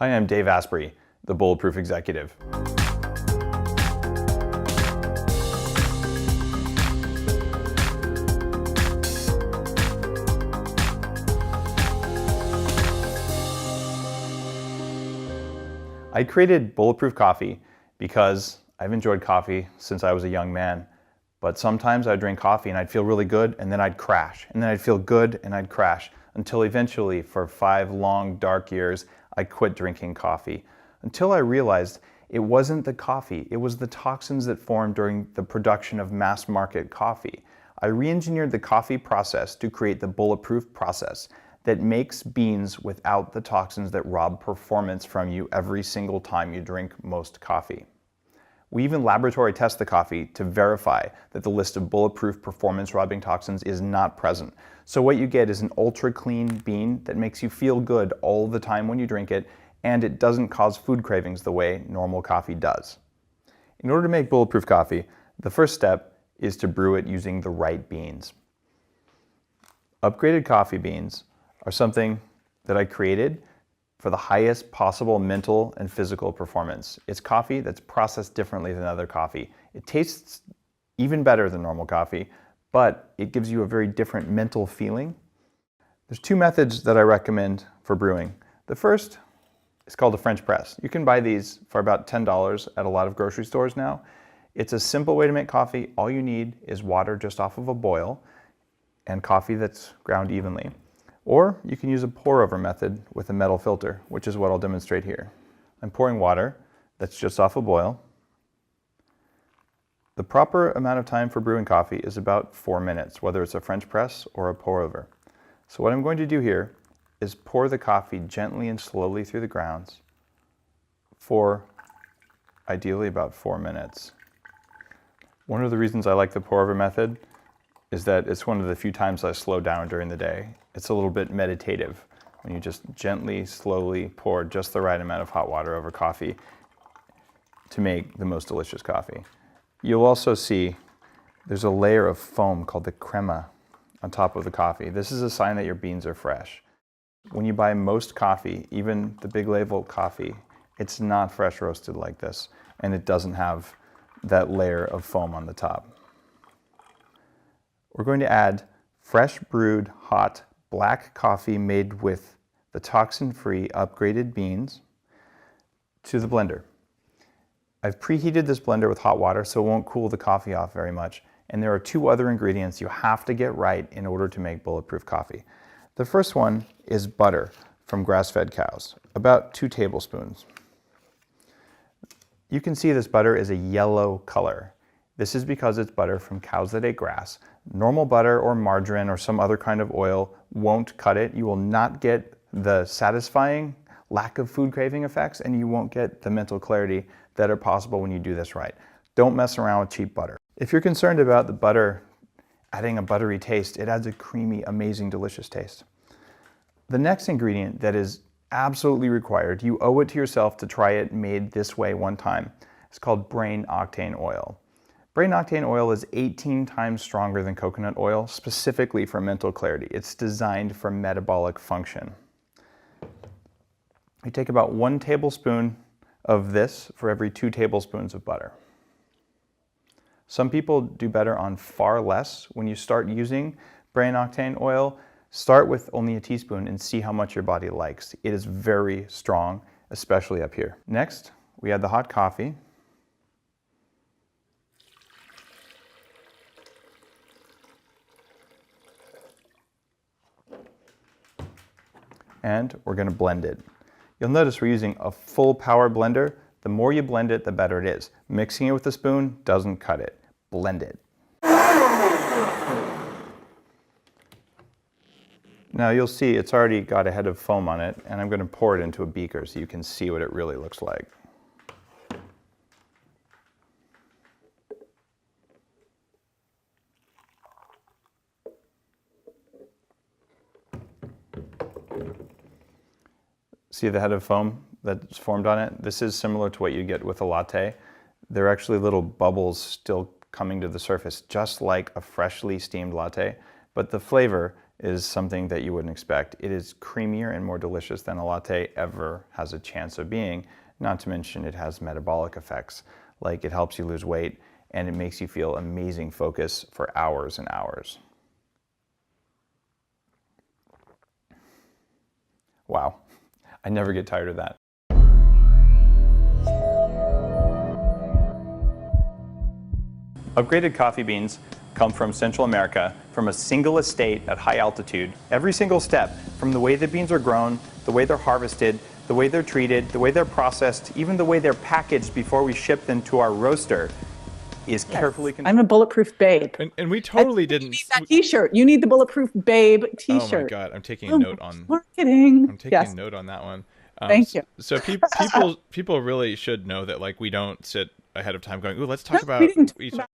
Hi, I'm Dave Asprey, the Bulletproof Executive. I created Bulletproof Coffee because I've enjoyed coffee since I was a young man. But sometimes I'd drink coffee and I'd feel really good, and then I'd crash. And then I'd feel good and I'd crash. Until eventually, for 5 long, dark years, I quit drinking coffee. Until I realized it wasn't the coffee, it was the toxins that formed during the production of mass market coffee. I re-engineered the coffee process to create the Bulletproof process that makes beans without the toxins that rob performance from you every single time you drink most coffee. We even laboratory test the coffee to verify that the list of bulletproof performance-robbing toxins is not present. So what you get is an ultra-clean bean that makes you feel good all the time when you drink it, and it doesn't cause food cravings the way normal coffee does. In order to make bulletproof coffee, the first step is to brew it using the right beans. Upgraded coffee beans are something that I created for the highest possible mental and physical performance. It's coffee that's processed differently than other coffee. It tastes even better than normal coffee, but it gives you a very different mental feeling. There's 2 methods that I recommend for brewing. The first is called a French press. You can buy these for about $10 at a lot of grocery stores now. It's a simple way to make coffee. All you need is water just off of a boil and coffee that's ground evenly. Or you can use a pour-over method with a metal filter, which is what I'll demonstrate here. I'm pouring water that's just off a boil. The proper amount of time for brewing coffee is about 4 minutes, whether it's a French press or a pour-over. So what I'm going to do here is pour the coffee gently and slowly through the grounds for ideally about 4 minutes. One of the reasons I like the pour-over method is that it's one of the few times I slow down during the day. It's a little bit meditative when you just gently, slowly pour just the right amount of hot water over coffee to make the most delicious coffee. You'll also see there's a layer of foam called the crema on top of the coffee. This is a sign that your beans are fresh. When you buy most coffee, even the big label coffee, it's not fresh roasted like this, and it doesn't have that layer of foam on the top. We're going to add fresh brewed hot black coffee made with the toxin-free upgraded beans to the blender. I've preheated this blender with hot water so it won't cool the coffee off very much. And there are 2 other ingredients you have to get right in order to make bulletproof coffee. The first one is butter from grass-fed cows, about 2 tablespoons. You can see this butter is a yellow color. This is because it's butter from cows that ate grass. Normal butter or margarine or some other kind of oil won't cut it. You will not get the satisfying lack of food craving effects, and you won't get the mental clarity that are possible when you do this right. Don't mess around with cheap butter. If you're concerned about the butter adding a buttery taste, it adds a creamy, amazing, delicious taste. The next ingredient that is absolutely required, you owe it to yourself to try it made this way one time. It's called brain octane oil. Brain octane oil is 18 times stronger than coconut oil, specifically for mental clarity. It's designed for metabolic function. You take about 1 tablespoon of this for every 2 tablespoons of butter. Some people do better on far less. When you start using brain octane oil, start with only a teaspoon and see how much your body likes. It is very strong, especially up here. Next, we add the hot coffee. And we're going to blend it. You'll notice we're using a full power blender. The more you blend it, the better it is. Mixing it with a spoon doesn't cut it. Blend it. Now you'll see it's already got a head of foam on it, and I'm going to pour it into a beaker so you can see what it really looks like. See the head of foam that's formed on it? This is similar to what you get with a latte. There are actually little bubbles still coming to the surface, just like a freshly steamed latte, but the flavor is something that you wouldn't expect. It is creamier and more delicious than a latte ever has a chance of being. Not to mention it has metabolic effects, like it helps you lose weight and it makes you feel amazing focus for hours and hours. Wow, I never get tired of that. Upgraded coffee beans come from Central America, from a single estate at high altitude. Every single step, from the way the beans are grown, the way they're harvested, the way they're treated, the way they're processed, even the way they're packaged before we ship them to our roaster, is carefully controlled. I'm a Bulletproof babe. And we totally didn't. You need that T-shirt. You need the Bulletproof babe T-shirt. Oh my God, I'm taking a note on marketing. I'm taking a note on that one. Thank you. So people really should know that, like, we don't sit ahead of time going, "Ooh, let's talk about we didn't talk each." about